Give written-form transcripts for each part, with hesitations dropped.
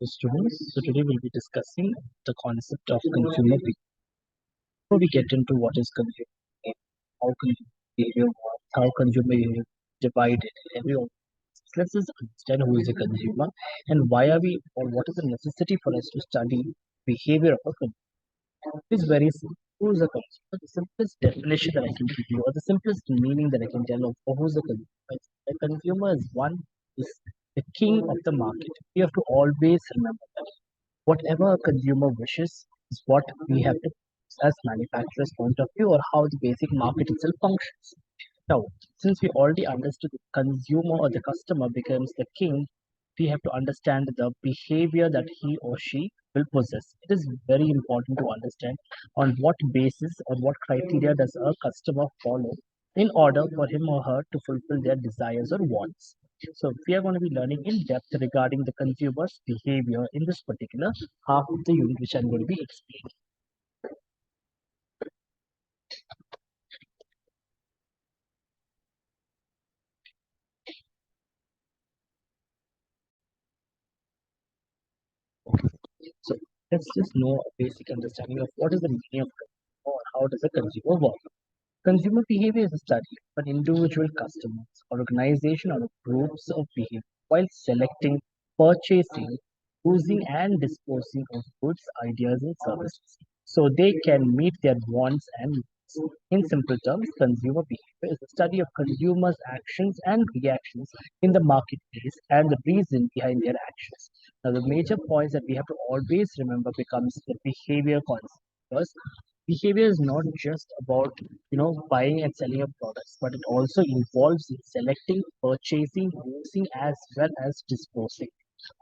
Students. So today we'll be discussing the concept of consumer behavior. Before we get into what is consumer behavior, how consumer behavior works, how consumer behavior is divided, every of this, let's just understand who is a consumer and why are we or what is the necessity for us to study behavior of a consumer. It is very simple. Who is a consumer? The simplest definition that I can give you, or the simplest meaning that I can tell of who is a consumer. A consumer is one is the king of the market. We have to always remember that whatever a consumer wishes is what we have to as manufacturer's point of view or how the basic market itself functions. Now, since we already understood the consumer or the customer becomes the king, we have to understand the behavior that he or she will possess. It is very important to understand on what basis or what criteria does a customer follow in order for him or her to fulfill their desires or wants. So we are going to be learning in depth regarding the consumer's behavior in this particular half of the unit, which I'm going to be explaining. So let's just know a basic understanding of what is the meaning of consumer or how does a consumer work. Consumer behavior is a study of an individual customers, organization, or groups of behavior while selecting, purchasing, using, and disposing of goods, ideas, and services so they can meet their wants and needs. In simple terms, consumer behavior is the study of consumers' actions and reactions in the marketplace and the reason behind their actions. Now, the major points that we have to always remember becomes the behavior concept. Because behavior is not just about buying and selling of products, but it also involves in selecting, purchasing, using, as well as disposing.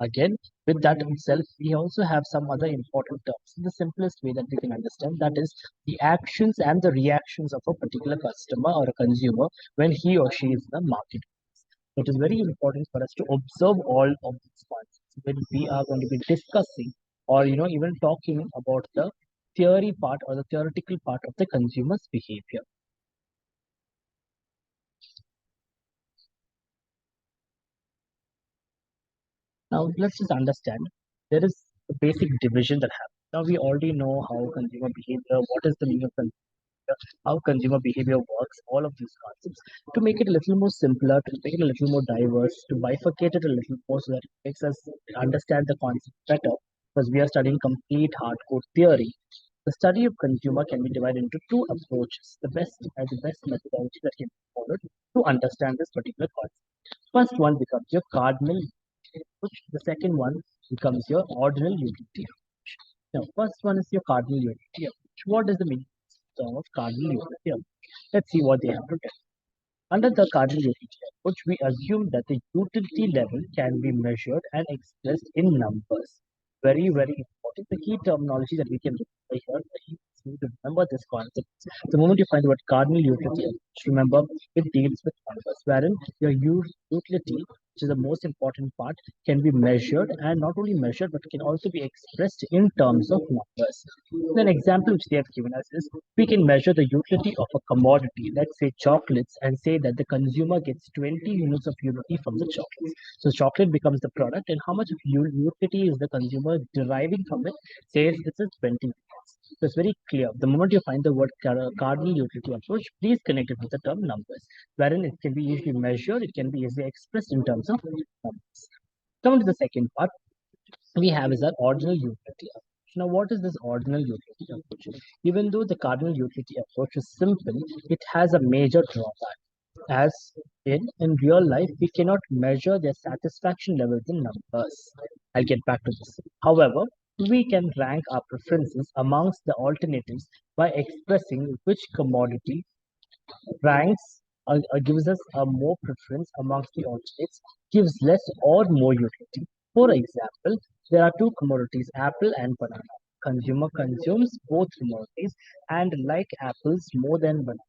Again, with that itself, we also have some other important terms. The simplest way that we can understand that is the actions and the reactions of a particular customer or a consumer when he or she is in the market. It is very important for us to observe all of these concepts when we are going to be discussing or even talking about the theory part or the theoretical part of the consumer's behavior. Now let's just understand there is a basic division that happens. Now we already know how consumer behavior, what is the meaning of consumer behavior, how consumer behavior works, all of these concepts. To make it a little more simpler, to make it a little more diverse, to bifurcate it a little more so that it makes us understand the concept better, because we are studying complete hardcore theory. The study of consumer can be divided into two approaches. The best methodology that can be followed to understand this particular concept. First one becomes your cardinal approach. The second one becomes your ordinal utility approach. Now, first one is your cardinal utility approach. What does the meaning of cardinal utility approach? Let's see what they have to tell. Under the cardinal utility approach, we assume that the utility level can be measured and expressed in numbers. Very, very important. The key terminology that we can remember here, you need to remember this concept. The moment you find the word cardinal utility approach, remember it deals with numbers, wherein your utility, which is the most important part, can be measured and not only measured but can also be expressed in terms of numbers. An example which they have given us is we can measure the utility of a commodity, let's say chocolates, and say that the consumer gets 20 units of utility from the chocolates. So chocolate becomes the product, and how much of utility is the consumer deriving from it? Says this is 20 units. So it's very clear. The moment you find the word cardinal utility approach, please connect it with the term numbers, wherein it can be easily measured, it can be easily expressed in terms of numbers. Coming to the second part, we have is our ordinal utility approach. Now, what is this ordinal utility approach? Even though the cardinal utility approach is simple, it has a major drawback. As in real life, we cannot measure their satisfaction levels in numbers. I'll get back to this. However, we can rank our preferences amongst the alternatives by expressing which commodity ranks gives us a more preference amongst the alternates, gives less or more utility. For example, there are two commodities, apple and banana. Consumer consumes both commodities and like apples more than bananas.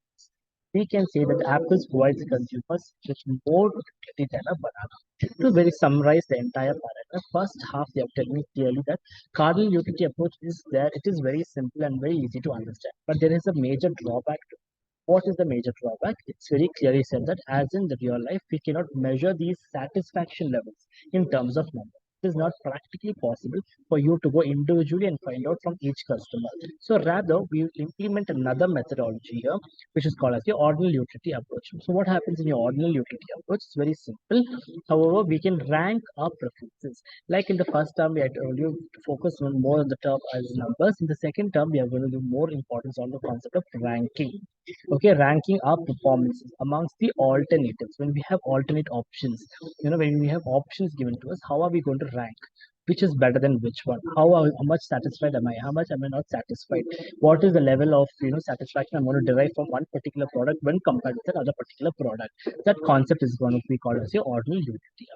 We can say that apples provides consumers with more utility than a banana. To very summarize the entire paragraph, first half they have told me clearly that cardinal utility approach is there. It is very simple and very easy to understand, but there is a major drawback to it. What is the major drawback? It's very clearly said that as in the real life, we cannot measure these satisfaction levels in terms of number. It is not practically possible for you to go individually and find out from each customer. So rather, we implement another methodology here, which is called as the ordinal utility approach. So what happens in your ordinal utility approach? It's very simple. However, we can rank our preferences. Like in the first term, we had told you to focus on more on the term as numbers. In the second term, we are going to give more importance on the concept of ranking. Okay, ranking our performances amongst the alternatives. When we have alternate options, when we have options given to us, how are we going to rank? Which is better than which one? How much satisfied am I? How much am I not satisfied? What is the level of satisfaction I'm going to derive from one particular product when compared with another particular product? That concept is going to be called as your ordinal utility.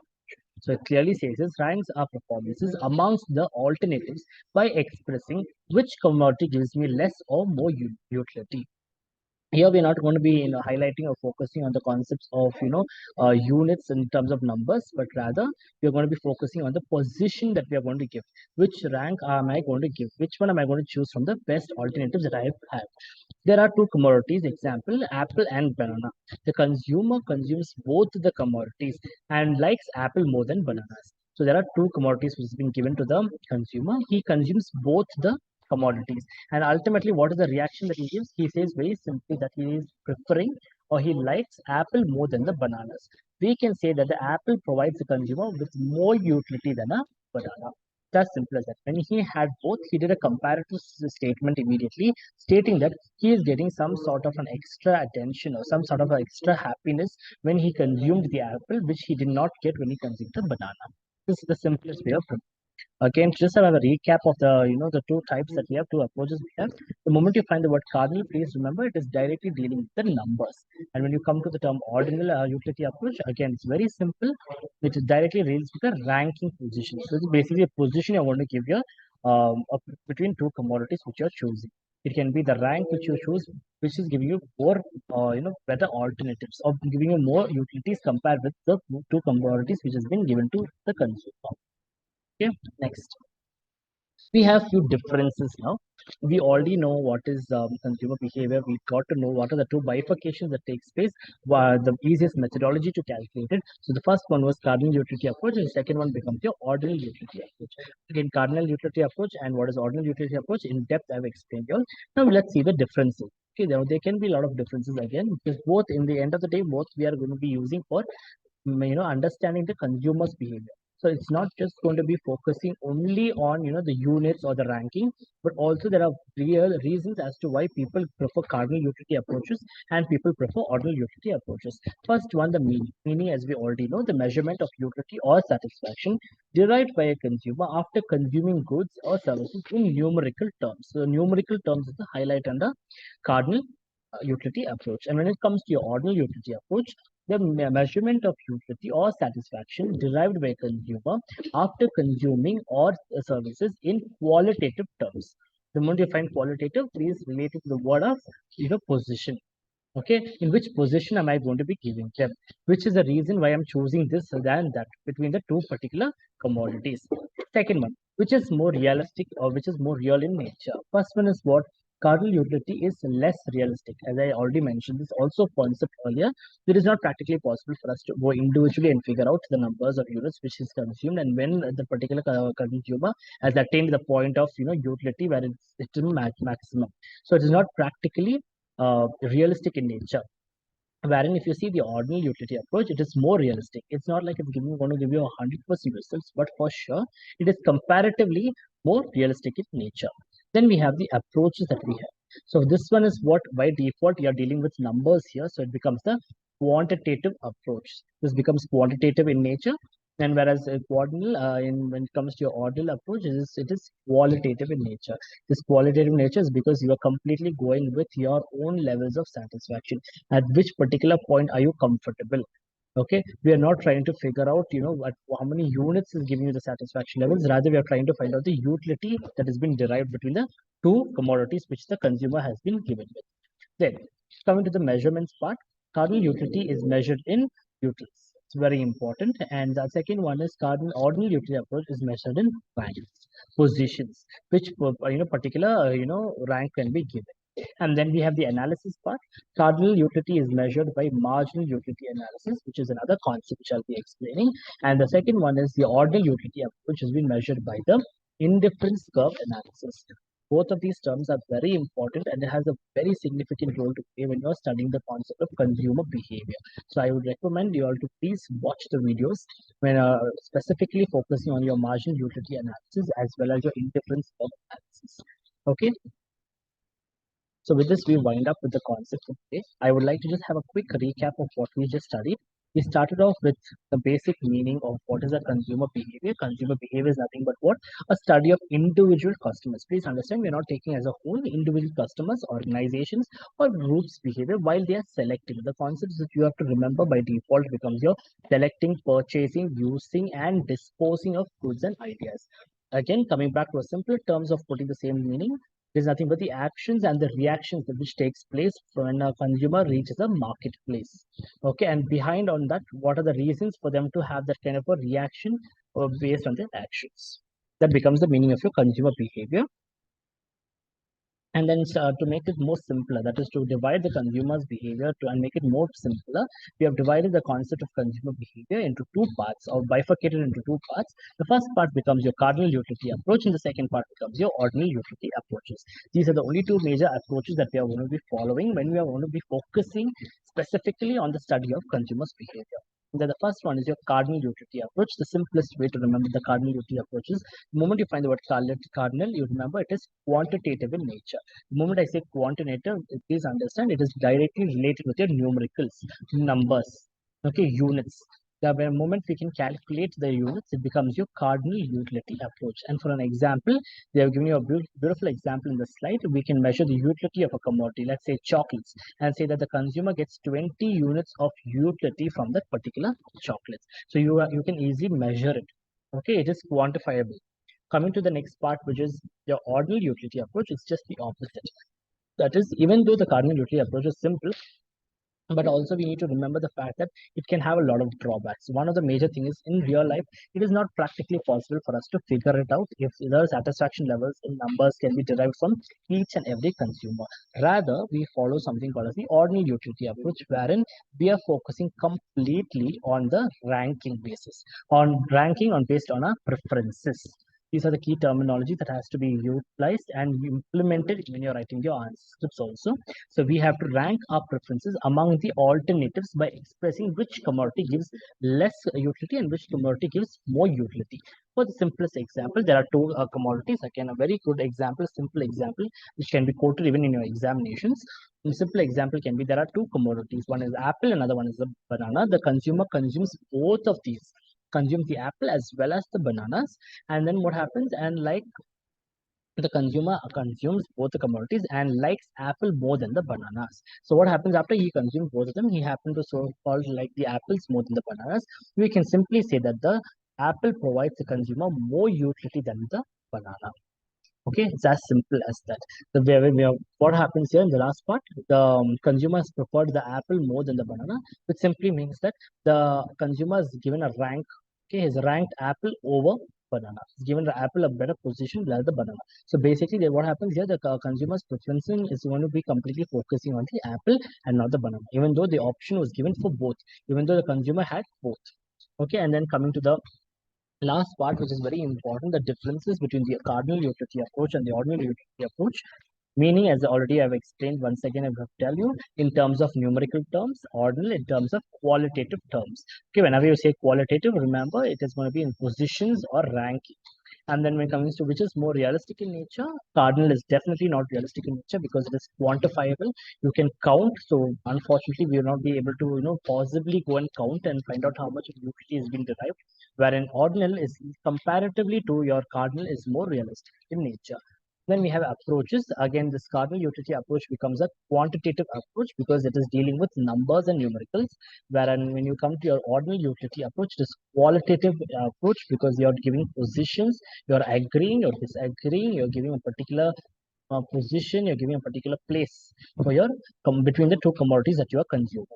So it clearly says it ranks our performances amongst the alternatives by expressing which commodity gives me less or more utility. Here we're not going to be highlighting or focusing on the concepts of units in terms of numbers, but rather we're going to be focusing on the position that we are going to give. Which rank am I going to give? Which one am I going to choose from the best alternatives that I have? There are two commodities, example, apple and banana. The consumer consumes both the commodities and likes apple more than bananas. So there are two commodities which has been given to the consumer. He consumes both the commodities. And ultimately, what is the reaction that he gives? He says very simply that he is preferring or he likes apple more than the bananas. We can say that the apple provides the consumer with more utility than a banana. That's simple as that. When he had both, he did a comparative statement immediately, stating that he is getting some sort of an extra attention or some sort of an extra happiness when he consumed the apple, which he did not get when he consumed the banana. This is the simplest way of again, just have a recap of the two types that we have, two approaches we have. The moment you find the word cardinal, please remember it is directly dealing with the numbers. And when you come to the term ordinal utility approach, again, it's very simple. It is directly deals with the ranking position. So it's basically a position you want to give you between two commodities which you're choosing. It can be the rank which you choose, which is giving you more, better alternatives or giving you more utilities compared with the two commodities which has been given to the consumer. Okay, next. We have few differences now. We already know what is consumer behavior. We got to know what are the two bifurcations that takes place, the easiest methodology to calculate it. So the first one was cardinal utility approach, and the second one becomes your ordinal utility approach. Again, cardinal utility approach and what is ordinal utility approach in depth I've explained you all. Now let's see the differences. Okay, there can be a lot of differences again, because both in the end of the day, both we are going to be using for understanding the consumer's behavior. So it's not just going to be focusing only on the units or the ranking, but also there are real reasons as to why people prefer cardinal utility approaches and people prefer ordinal utility approaches. First one, the meaning, as we already know, the measurement of utility or satisfaction derived by a consumer after consuming goods or services in numerical terms. So numerical terms is the highlight under cardinal utility approach. And when it comes to your ordinal utility approach, the measurement of utility or satisfaction derived by a consumer after consuming or services in qualitative terms. The moment you find qualitative, please relate it to the word of position. Okay, in which position am I going to be giving them? Which is the reason why I'm choosing this than that between the two particular commodities. Second one, which is more realistic or which is more real in nature. First one is what? Cardinal utility is less realistic. As I already mentioned, this also concept earlier. It is not practically possible for us to go individually and figure out the numbers of units which is consumed and when the particular consumer has attained the point of utility where it's maximum. So it is not practically realistic in nature. Wherein if you see the ordinal utility approach, it is more realistic. It's not like it's going to give you 100% results, but for sure, it is comparatively more realistic in nature. Then we have the approaches that we have. So this one is what by default you are dealing with numbers here. So it becomes the quantitative approach. This becomes quantitative in nature. And whereas ordinal, when it comes to your ordinal approach, it is qualitative in nature. This qualitative nature is because you are completely going with your own levels of satisfaction. At which particular point are you comfortable? Okay, we are not trying to figure out, how many units is giving you the satisfaction levels. Rather, we are trying to find out the utility that has been derived between the two commodities which the consumer has been given with. Then, coming to the measurements part, cardinal utility is measured in utils. It's very important. And the second one is cardinal ordinal utility approach is measured in ranks, positions, which particular rank can be given. And then we have the analysis part. Cardinal utility is measured by marginal utility analysis, which is another concept which I'll be explaining. And the second one is the ordinal utility, which has been measured by the indifference curve analysis. Both of these terms are very important and it has a very significant role to play when you're studying the concept of consumer behavior. So I would recommend you all to please watch the videos when specifically focusing on your marginal utility analysis as well as your indifference curve analysis. Okay. So with this, we wind up with the concept of today. I would like to just have a quick recap of what we just studied. We started off with the basic meaning of what is a consumer behavior. Consumer behavior is nothing but what? A study of individual customers. Please understand, we're not taking as a whole individual customers, organizations, or groups' behavior while they are selecting. The concepts that you have to remember by default becomes your selecting, purchasing, using, and disposing of goods and ideas. Again, coming back to a simpler terms of putting the same meaning, is nothing but the actions and the reactions which takes place when a consumer reaches a marketplace. Okay, and behind on that, what are the reasons for them to have that kind of a reaction based on their actions? That becomes the meaning of your consumer behavior. And then to make it more simpler, that is to divide the consumer's behavior and make it more simpler, we have divided the concept of consumer behavior into two parts or bifurcated into two parts. The first part becomes your cardinal utility approach and the second part becomes your ordinal utility approaches. These are the only two major approaches that we are going to be following when we are going to be focusing specifically on the study of consumers' behavior. The first one is your cardinal utility approach. The simplest way to remember the cardinal utility approach is the moment you find the word cardinal, you remember it is quantitative in nature. The moment I say quantitative, please understand it is directly related with your numericals, numbers, okay, units. The moment we can calculate the units, it becomes your cardinal utility approach. And for an example, they have given you a beautiful example in the slide. We can measure the utility of a commodity, let's say chocolates, and say that the consumer gets 20 units of utility from that particular chocolates. So you can easily measure it. Okay, it is quantifiable. Coming to the next part, which is your ordinal utility approach, it's just the opposite. That is, even though the cardinal utility approach is simple, but also we need to remember the fact that it can have a lot of drawbacks. One of the major things is in real life, it is not practically possible for us to figure it out if the satisfaction levels in numbers can be derived from each and every consumer. Rather, we follow something called as the ordinal utility approach, wherein we are focusing completely on the ranking basis, on ranking on based on our preferences. These are the key terminology that has to be utilized and implemented when you're writing your answer scripts also. So we have to rank our preferences among the alternatives by expressing which commodity gives less utility and which commodity gives more utility. For the simplest example, there are two commodities. Again, a very good example, simple example, which can be quoted even in your examinations. A simple example can be there are two commodities. One is apple, another one is a banana. The consumer consumes both of these, consumes the apple as well as the bananas. And then what happens? And like the consumer consumes both the commodities and likes apple more than the bananas. So what happens after he consumes both of them? He happened to so-called like the apples more than the bananas. We can simply say that the apple provides the consumer more utility than the banana. Okay, it's as simple as that. What happens here in the last part, the consumers preferred the apple more than the banana, which simply means that the consumer is given a rank. Okay, he's ranked apple over banana. He's given the apple a better position than the banana. So basically, what happens here, the consumer's preference is going to be completely focusing on the apple and not the banana, even though the option was given for both, even though the consumer had both. Okay, and then coming to the last part, which is very important, the differences between the cardinal utility approach and the ordinal utility approach. Meaning, as already I've explained, once again, I will tell you in terms of numerical terms, ordinal in terms of qualitative terms. Okay, whenever you say qualitative, remember it is going to be in positions or ranking. And then when it comes to which is more realistic in nature, cardinal is definitely not realistic in nature because it is quantifiable. You can count. So unfortunately, we will not be able to, possibly go and count and find out how much utility is being derived. Wherein ordinal is comparatively to your cardinal is more realistic in nature. Then we have approaches. Again, this cardinal utility approach becomes a quantitative approach because it is dealing with numbers and numericals. Wherein when you come to your ordinal utility approach, it is qualitative approach because you're giving positions, you're agreeing, you're disagreeing, you're giving a particular position, you're giving a particular place for your between the two commodities that you are consuming.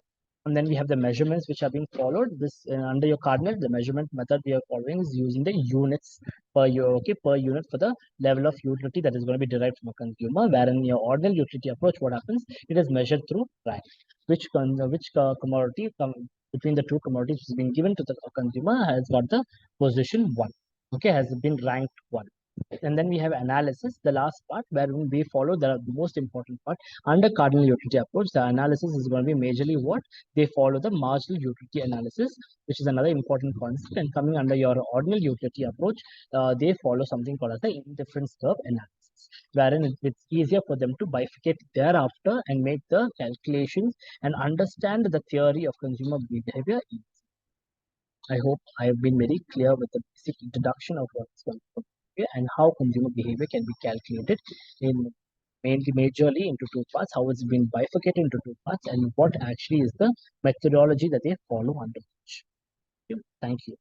And then we have the measurements which are being followed. This under your cardinal, the measurement method we are following is using the units per per unit for the level of utility that is going to be derived from a consumer. Wherein your ordinal utility approach, what happens? It is measured through rank. Which commodity between the two commodities which is being given to the consumer has got the position one. Okay, has been ranked one. And then we have analysis, the last part where we follow the most important part. Under cardinal utility approach, the analysis is going to be majorly what they follow the marginal utility analysis, which is another important concept. And coming under your ordinal utility approach, they follow something called as the indifference curve analysis, wherein it's easier for them to bifurcate thereafter and make the calculations and understand the theory of consumer behavior. I hope I have been very clear with the basic introduction of what's consumer behavior and how consumer behavior can be calculated in majorly into two parts, how it's been bifurcated into two parts, and what actually is the methodology that they follow under which. Thank you.